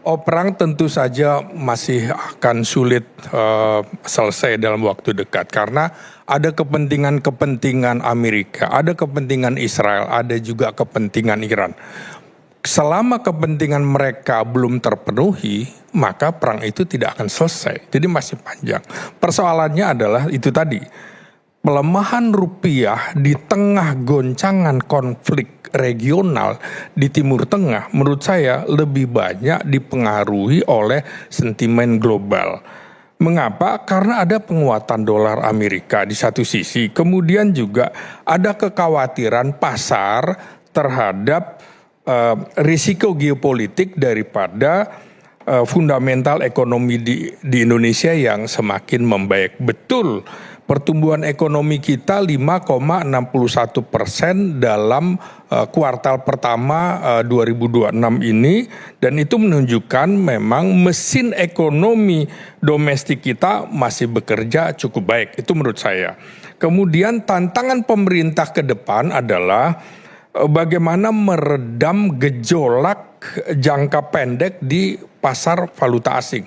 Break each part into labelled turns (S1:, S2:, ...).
S1: Oh, perang tentu saja masih akan sulit selesai dalam waktu dekat karena ada kepentingan-kepentingan Amerika, ada kepentingan Israel, ada juga kepentingan Iran. Selama kepentingan mereka belum terpenuhi, maka perang itu tidak akan selesai. Jadi masih panjang. Persoalannya adalah itu tadi, pelemahan rupiah di tengah goncangan konflik regional di Timur Tengah menurut saya lebih banyak dipengaruhi oleh sentimen global. Mengapa? Karena ada penguatan dolar Amerika di satu sisi, kemudian juga ada kekhawatiran pasar terhadap risiko geopolitik daripada fundamental ekonomi di Indonesia yang semakin membaik. Betul, pertumbuhan ekonomi kita 5,61% dalam kuartal pertama 2026 ini, dan itu menunjukkan memang mesin ekonomi domestik kita masih bekerja cukup baik. Itu menurut saya. Kemudian tantangan pemerintah ke depan adalah bagaimana meredam gejolak jangka pendek di pasar valuta asing.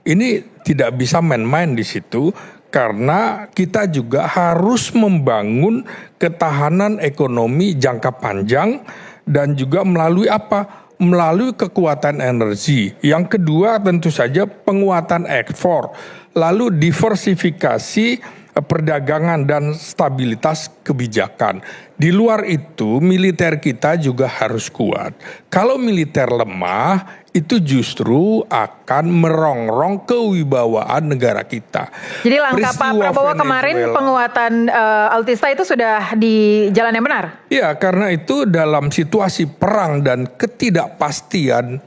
S1: Ini tidak bisa main-main di situ karena kita juga harus membangun ketahanan ekonomi jangka panjang dan juga melalui apa? Melalui kekuatan energi. Yang kedua tentu saja penguatan ekspor, lalu diversifikasi perdagangan dan stabilitas kebijakan. Di luar itu militer kita juga harus kuat. Kalau militer lemah itu justru akan merongrong kewibawaan negara kita.
S2: Jadi langkah Pak Prabowo kemarin penguatan alutsista itu sudah di jalan yang benar?
S1: Ya, karena itu dalam situasi perang dan ketidakpastian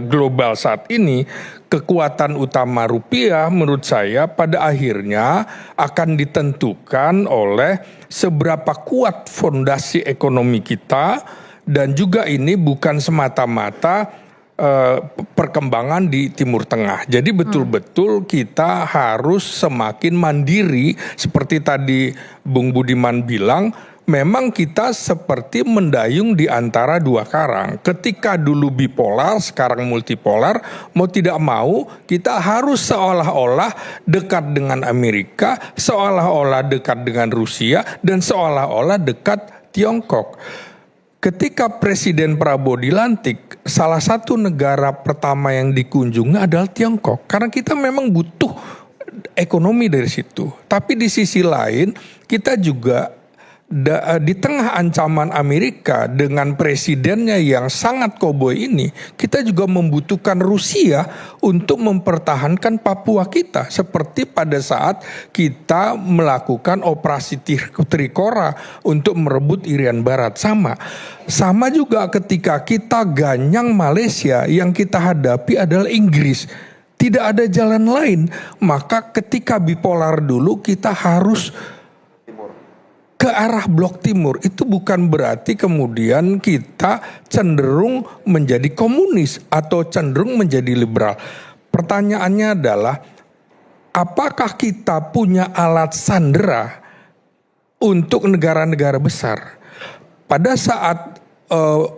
S1: global saat ini, kekuatan utama rupiah menurut saya pada akhirnya akan ditentukan oleh seberapa kuat fondasi ekonomi kita, dan juga ini bukan semata-mata perkembangan di Timur Tengah. Jadi betul-betul kita harus semakin mandiri seperti tadi Bung Budiman bilang. Memang kita seperti mendayung di antara dua karang. Ketika dulu bipolar, sekarang multipolar, mau tidak mau kita harus seolah-olah dekat dengan Amerika, seolah-olah dekat dengan Rusia, dan seolah-olah dekat Tiongkok. Ketika Presiden Prabowo dilantik, salah satu negara pertama yang dikunjungi adalah Tiongkok. Karena kita memang butuh ekonomi dari situ. Tapi di sisi lain, kita juga di tengah ancaman Amerika dengan presidennya yang sangat koboi ini, kita juga membutuhkan Rusia untuk mempertahankan Papua kita. Seperti pada saat kita melakukan operasi Trikora untuk merebut Irian Barat. Sama juga ketika kita ganyang Malaysia, yang kita hadapi adalah Inggris. Tidak ada jalan lain. Maka ketika bipolar dulu kita harus ke arah blok timur. Itu bukan berarti kemudian kita cenderung menjadi komunis atau cenderung menjadi liberal. Pertanyaannya adalah, apakah kita punya alat sandera untuk negara-negara besar? Pada saat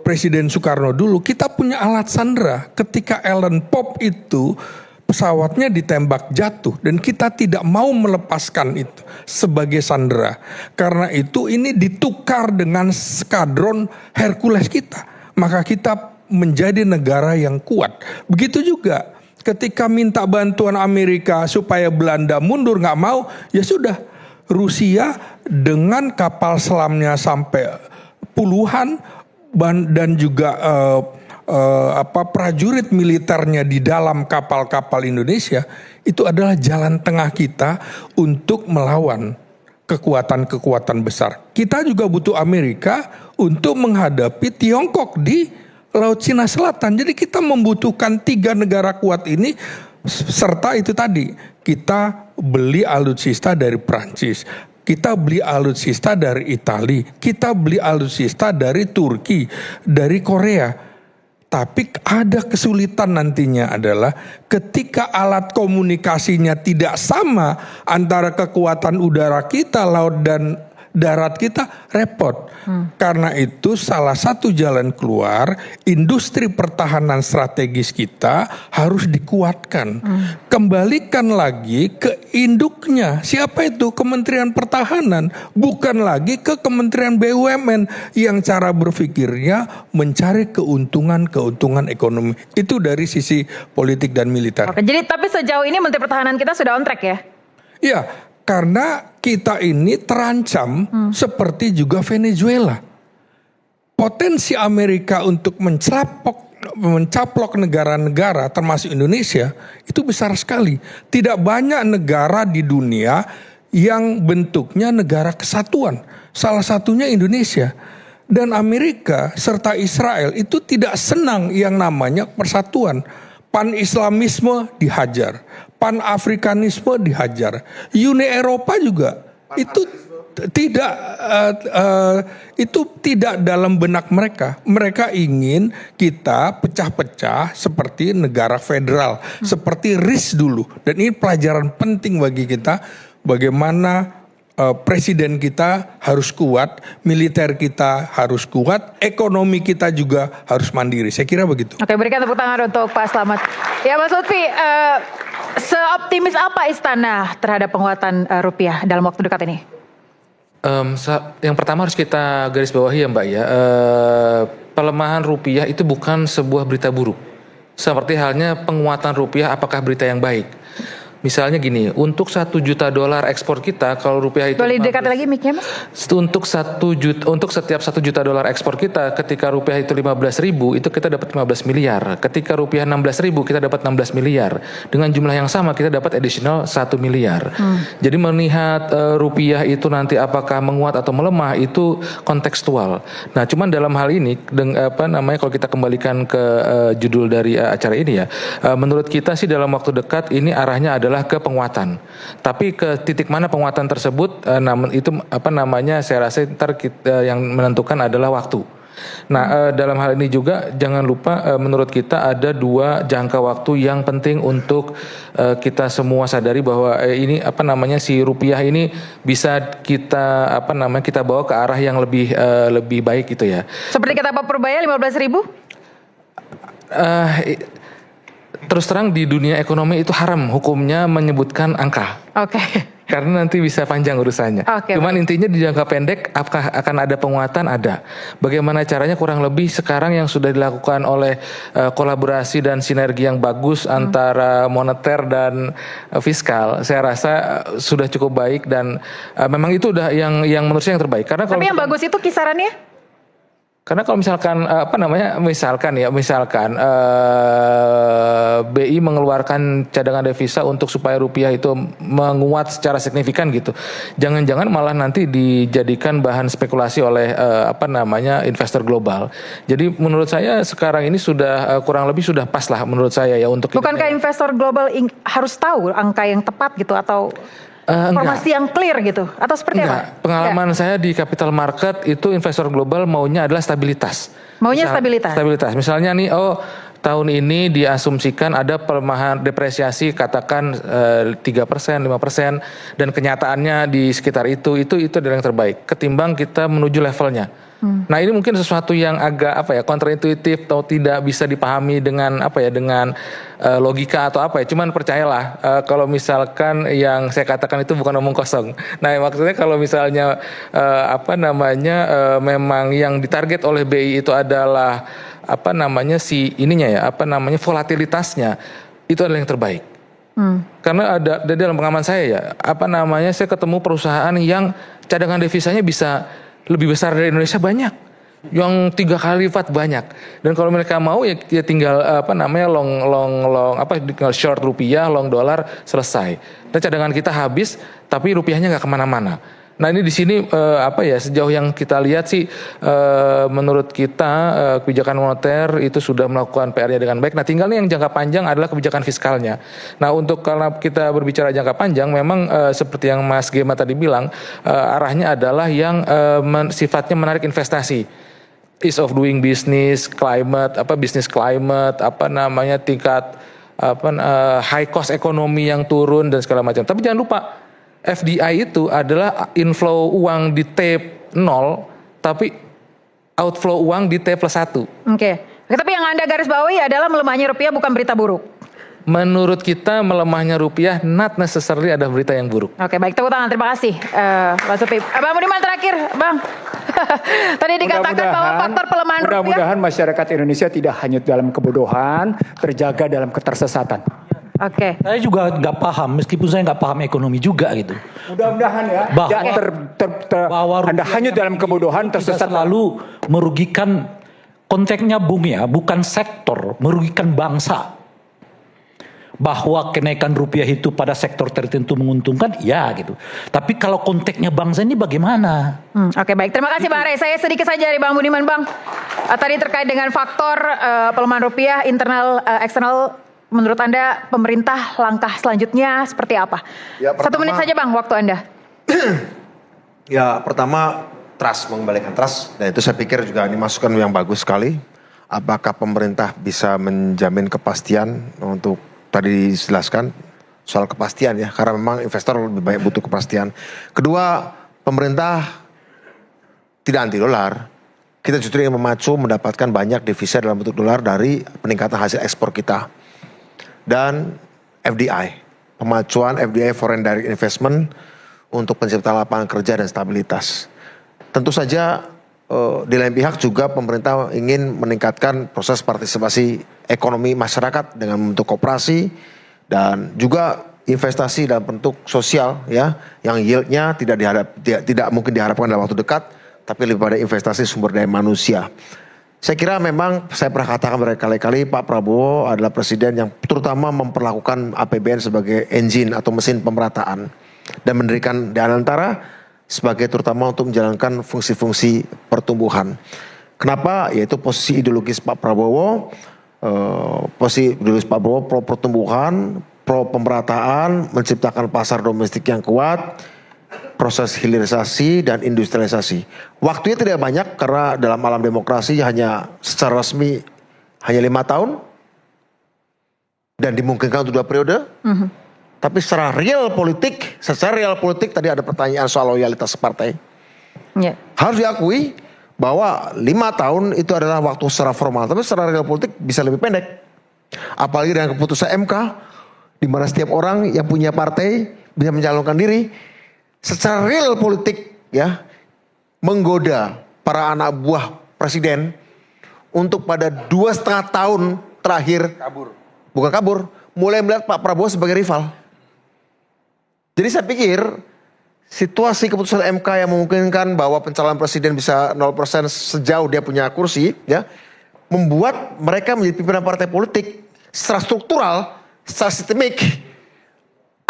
S1: Presiden Soekarno dulu, kita punya alat sandera. Ketika Ellen Pop itu pesawatnya ditembak jatuh dan kita tidak mau melepaskan itu sebagai sandera. Karena itu ini ditukar dengan skadron Hercules kita. Maka kita menjadi negara yang kuat. Begitu juga ketika minta bantuan Amerika supaya Belanda mundur, nggak mau, ya sudah. Rusia dengan kapal selamnya sampai puluhan dan juga prajurit militernya di dalam kapal-kapal Indonesia, itu adalah jalan tengah kita untuk melawan kekuatan-kekuatan besar. Kita juga butuh Amerika untuk menghadapi Tiongkok di Laut Cina Selatan. Jadi kita membutuhkan 3 negara kuat ini, serta itu tadi, kita beli alutsista dari Prancis, kita beli alutsista dari Italia, kita beli alutsista dari Turki, dari Korea. Tapi ada kesulitan nantinya adalah ketika alat komunikasinya tidak sama antara kekuatan udara kita, laut darat kita repot. Karena itu salah satu jalan keluar, industri pertahanan strategis kita harus dikuatkan. Kembalikan lagi ke induknya. Siapa itu? Kementerian Pertahanan. Bukan lagi ke Kementerian BUMN yang cara berpikirnya mencari keuntungan ekonomi. Itu dari sisi politik dan militer.
S2: Oke, jadi tapi sejauh ini Menteri Pertahanan kita sudah on track ya?
S1: Iya, karena kita ini terancam seperti juga Venezuela. Potensi Amerika untuk mencaplok negara-negara termasuk Indonesia itu besar sekali. Tidak banyak negara di dunia yang bentuknya negara kesatuan. Salah satunya Indonesia. Dan Amerika serta Israel itu tidak senang yang namanya persatuan. Pan-Islamisme dihajar, Pan-Afrikanisme dihajar, Uni Eropa juga itu tidak dalam benak mereka. Mereka ingin kita pecah-pecah seperti negara federal, seperti RIS dulu. Dan ini pelajaran penting bagi kita, bagaimana presiden kita harus kuat, militer kita harus kuat, ekonomi kita juga harus mandiri. Saya kira begitu.
S2: Oke, berikan tepuk tangan untuk Pak Slamet. Ya, Mas Lutfi, seoptimis apa Istana terhadap penguatan rupiah dalam waktu dekat ini?
S3: Yang pertama harus kita garis bawahi ya Mbak ya, pelemahan rupiah itu bukan sebuah berita buruk. Seperti halnya penguatan rupiah apakah berita yang baik. Misalnya gini, untuk $1 juta ekspor kita, kalau rupiah itu
S2: boleh dekat lagi mic-nya Mas?
S3: Untuk setiap $1 juta ekspor kita, ketika rupiah itu 15.000, itu kita dapat 15 miliar. Ketika rupiah 16.000, kita dapat 16 miliar. Dengan jumlah yang sama, kita dapat additional 1 miliar. Jadi melihat rupiah itu nanti apakah menguat atau melemah, itu kontekstual. Nah, cuman dalam hal ini, kalau kita kembalikan ke judul dari acara ini ya, menurut kita sih dalam waktu dekat ini arahnya adalah ke penguatan. Tapi ke titik mana penguatan tersebut, saya rasa ntar yang menentukan adalah waktu. Nah, dalam hal ini juga jangan lupa menurut kita ada 2 jangka waktu yang penting untuk kita semua sadari bahwa si rupiah ini bisa kita kita bawa ke arah yang lebih baik gitu ya.
S2: Seperti kata Pak Purbaya 15.000?
S3: Terus terang di dunia ekonomi itu haram hukumnya menyebutkan angka.
S2: Oke.
S3: Karena nanti bisa panjang urusannya. Cuman intinya di jangka pendek apakah akan ada penguatan? Ada. Bagaimana caranya kurang lebih sekarang yang sudah dilakukan oleh kolaborasi dan sinergi yang bagus antara moneter dan fiskal. Saya rasa sudah cukup baik dan memang itu udah yang menurut saya yang terbaik. Karena
S2: tapi yang bagus itu kisarannya?
S3: Karena kalau misalkan BI mengeluarkan cadangan devisa untuk supaya rupiah itu menguat secara signifikan gitu. Jangan-jangan malah nanti dijadikan bahan spekulasi oleh investor global. Jadi menurut saya sekarang ini sudah kurang lebih sudah pas lah menurut saya ya untuk.
S2: Bukankah investor global harus tahu angka yang tepat gitu atau informasi yang clear gitu atau seperti apa?
S3: Pengalaman saya di capital market itu investor global maunya adalah stabilitas. Stabilitas. Misalnya nih, tahun ini diasumsikan ada pelemahan depresiasi katakan 3%, 5% dan kenyataannya di sekitar itu adalah yang terbaik ketimbang kita menuju levelnya. Nah, ini mungkin sesuatu yang agak kontraintuitif atau tidak bisa dipahami dengan logika atau Cuman percayalah kalau misalkan yang saya katakan itu bukan omong kosong. Nah, maksudnya kalau misalnya memang yang ditarget oleh BI itu adalah volatilitasnya itu adalah yang terbaik. Karena ada dalam pengalaman saya ya, saya ketemu perusahaan yang cadangan devisanya bisa lebih besar dari Indonesia banyak, yang 3 kali lipat banyak. Dan kalau mereka mau ya tinggal tinggal short rupiah, long dolar, selesai. Dan cadangan kita habis, tapi rupiahnya nggak kemana-mana. Nah, ini di sini sejauh yang kita lihat sih menurut kita kebijakan moneter itu sudah melakukan PR-nya dengan baik. Nah, tinggal nih yang jangka panjang adalah kebijakan fiskalnya. Nah, karena kita berbicara jangka panjang memang seperti yang Mas Gema tadi bilang arahnya adalah yang sifatnya menarik investasi. Ease of doing business, business climate, tingkat high cost ekonomi yang turun dan segala macam. Tapi jangan lupa FDI itu adalah inflow uang di T0 tapi outflow uang di T+1.
S2: Oke. Tapi yang Anda garis bawahi adalah melemahnya rupiah bukan berita buruk.
S3: Menurut kita melemahnya rupiah not necessarily ada berita yang buruk.
S2: Oke, baik, tepuk tangan. Terima kasih, Pak Supip. Bang Budiman terakhir, Bang. Tadi dikatakan bahwa faktor pelemahan rupiah.
S4: Mudah-mudahan masyarakat Indonesia tidak hanyut dalam kebodohan, terjaga dalam ketersesatan.
S2: Oke.
S5: Saya juga nggak paham, meskipun saya nggak paham ekonomi juga gitu.
S4: Mudah-mudahan ya,
S5: Bahwa
S4: Anda hanyut dalam kebodohan, tersesat
S5: selalu merugikan, konteksnya Bung ya, bukan sektor, merugikan bangsa. Bahwa kenaikan rupiah itu pada sektor tertentu menguntungkan, ya gitu. Tapi kalau konteksnya bangsa ini bagaimana?
S2: Oke, baik. Terima kasih Bang Rey. Saya sedikit saja dari Bang Budiman, Bang. Tadi terkait dengan faktor pelemahan rupiah, internal, eksternal. Menurut Anda pemerintah langkah selanjutnya seperti apa?
S6: Ya,
S2: 1 menit saja Bang, waktu Anda.
S6: Ya, pertama trust, mengembalikan trust. Dan itu saya pikir juga ini masukan yang bagus sekali. Apakah pemerintah bisa menjamin kepastian untuk tadi dijelaskan soal kepastian ya, karena memang investor lebih banyak butuh kepastian. Kedua, pemerintah tidak anti dolar. Kita justru ingin memacu mendapatkan banyak devisa dalam bentuk dolar dari peningkatan hasil ekspor kita. Dan FDI, pemacuan FDI Foreign Direct Investment untuk penciptaan lapangan kerja dan stabilitas. Tentu saja di lain pihak juga pemerintah ingin meningkatkan proses partisipasi ekonomi masyarakat dengan membentuk koperasi dan juga investasi dalam bentuk sosial ya, yang yieldnya tidak mungkin diharapkan dalam waktu dekat, tapi lebih pada investasi sumber daya manusia. Saya kira memang saya pernah katakan berkali-kali Pak Prabowo adalah presiden yang terutama memperlakukan APBN sebagai engine atau mesin pemerataan dan mendirikan Danantara sebagai terutama untuk menjalankan fungsi-fungsi pertumbuhan. Kenapa? Yaitu posisi ideologis Pak Prabowo, pro pertumbuhan, pro pemerataan, menciptakan pasar domestik yang kuat, proses hilirisasi dan industrialisasi. Waktunya tidak banyak karena dalam alam demokrasi hanya secara resmi hanya 5 tahun dan dimungkinkan untuk 2 periode. Tapi secara real politik tadi ada pertanyaan soal loyalitas partai.
S2: Yeah.
S6: Harus diakui bahwa 5 tahun itu adalah waktu secara formal, tapi secara real politik bisa lebih pendek. Apalagi dengan keputusan MK, di mana setiap orang yang punya partai bisa mencalonkan diri. Secara real politik ya, menggoda para anak buah presiden untuk pada 2,5 tahun terakhir mulai melihat Pak Prabowo sebagai rival. Jadi saya pikir situasi keputusan MK yang memungkinkan bahwa pencalonan presiden bisa 0% sejauh dia punya kursi ya, membuat mereka menjadi pimpinan partai politik secara struktural, secara sistemik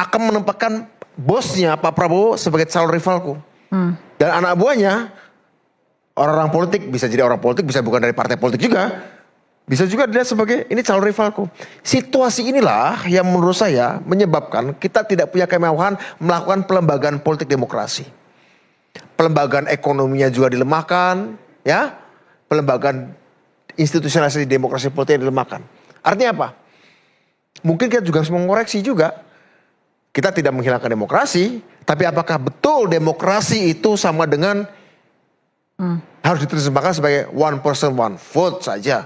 S6: akan menempatkan bosnya Pak Prabowo sebagai calon rivalku. Dan anak buahnya orang-orang politik, bisa jadi orang politik, bisa bukan dari partai politik juga, bisa juga dilihat sebagai ini calon rivalku. Situasi inilah yang menurut saya menyebabkan kita tidak punya kemewahan melakukan pelembagaan politik demokrasi. Pelembagaan ekonominya juga dilemahkan, ya, pelembagaan institusionalisasi demokrasi politik dilemahkan. Artinya apa? Mungkin kita juga harus mengoreksi juga. Kita tidak menghilangkan demokrasi, tapi apakah betul demokrasi itu sama dengan harus diterjemahkan sebagai one person one vote saja?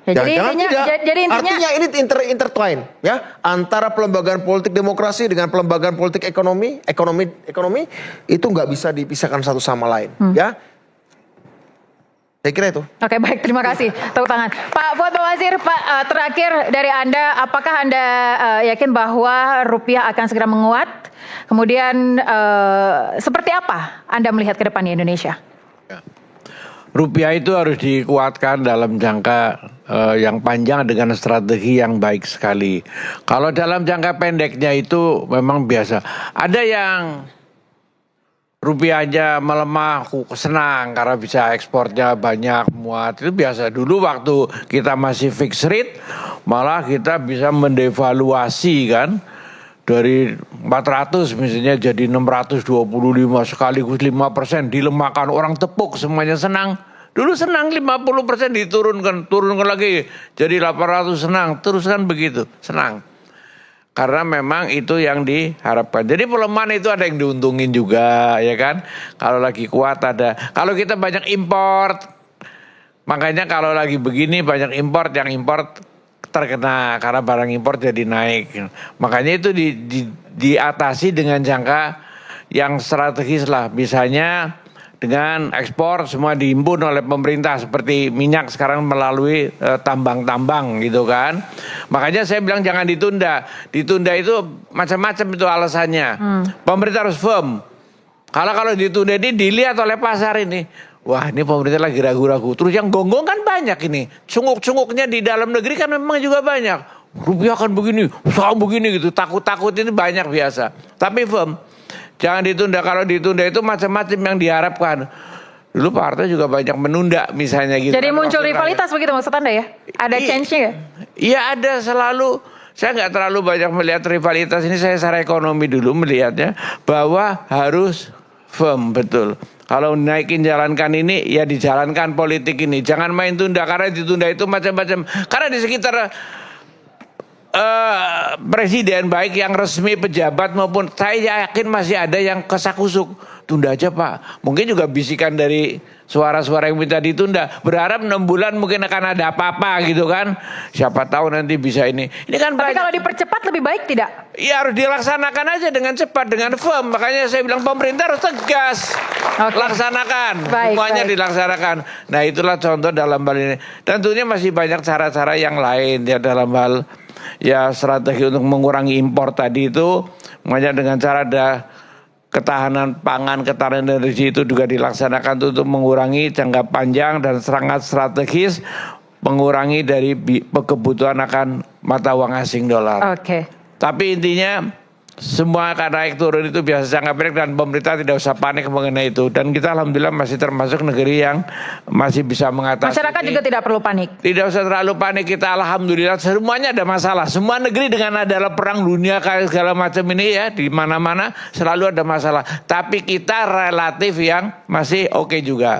S2: Ya, jadi intinya
S6: artinya ini intertwine ya, antara pelembagaan politik demokrasi dengan pelembagaan politik ekonomi itu nggak bisa dipisahkan satu sama lain ya. Saya kira itu.
S2: Oke, baik, terima kasih. Tepuk tangan. Pak Fuad Bawazir, Pak, terakhir dari Anda, apakah Anda yakin bahwa rupiah akan segera menguat? Kemudian seperti apa Anda melihat ke depannya Indonesia?
S7: Ya. Rupiah itu harus dikuatkan dalam jangka yang panjang dengan strategi yang baik sekali. Kalau dalam jangka pendeknya itu memang biasa. Ada yang rupiahnya melemah, senang karena bisa ekspornya banyak, muat. Itu biasa. Dulu waktu kita masih fixed rate, malah kita bisa mendevaluasi kan. Dari 400 misalnya jadi 625 sekaligus 5% dilemahkan, orang tepuk semuanya senang. Dulu senang 50% turunkan lagi jadi 800 senang, terus kan begitu, senang. Karena memang itu yang diharapkan. Jadi pelemahan itu ada yang diuntungin juga, ya kan? Kalau lagi kuat ada. Kalau kita banyak import, makanya kalau lagi begini banyak import, yang import terkena karena barang impor jadi naik. Makanya itu diatasi dengan jangka yang strategis lah. Misalnya dengan ekspor semua dihimpun oleh pemerintah seperti minyak sekarang melalui tambang-tambang gitu kan. Makanya saya bilang jangan ditunda. Ditunda itu macam-macam itu alasannya. Pemerintah harus firm. Kalau ditunda ini dilihat oleh pasar ini. Wah, ini pemerintah lagi ragu-ragu. Terus yang gonggong kan banyak ini. Cunguk-cunguknya di dalam negeri kan memang juga banyak. Rupiah kan begini, saham begini gitu. Takut-takut ini banyak biasa. Tapi firm. Jangan ditunda. Kalau ditunda itu macam-macam yang diharapkan. Dulu Pak Harto juga banyak menunda misalnya gitu.
S2: Jadi muncul rivalitas begitu maksud Anda ya? Ada change-nya ya?
S7: Iya ada selalu. Saya nggak terlalu banyak melihat rivalitas ini. Saya secara ekonomi dulu melihatnya. Bahwa harus firm, betul. Kalau naikin jalankan ini, ya dijalankan politik ini. Jangan main tunda, karena ditunda itu macam-macam. Karena di sekitar presiden baik yang resmi pejabat maupun saya yakin masih ada yang kesakusuk. Tunda aja Pak. Mungkin juga bisikan dari suara-suara yang minta ditunda. Berharap 6 bulan mungkin akan ada apa-apa gitu kan. Siapa tahu nanti bisa ini. Ini kan
S2: tapi kalau dipercepat lebih baik tidak?
S7: Ya harus dilaksanakan aja dengan cepat, dengan firm. Makanya saya bilang pemerintah harus tegas. Laksanakan. Semuanya dilaksanakan. Nah itulah contoh dalam hal ini. Tentunya masih banyak cara-cara yang lain ya dalam hal ya strategi untuk mengurangi impor tadi itu. Makanya dengan cara ada ketahanan pangan, ketahanan energi itu juga dilaksanakan untuk mengurangi jangka panjang dan sangat strategis mengurangi dari kebutuhan akan mata uang asing dolar.
S2: Oke.
S7: Tapi intinya semua akan naik turun itu biasa jangka pendek dan pemerintah tidak usah panik mengenai itu. Dan kita alhamdulillah masih termasuk negeri yang masih bisa mengatasi.
S2: Masyarakat juga tidak perlu panik.
S7: Tidak usah terlalu panik, kita alhamdulillah semuanya ada masalah. Semua negeri dengan adalah perang dunia segala macam ini ya di mana-mana selalu ada masalah. Tapi kita relatif yang masih oke juga.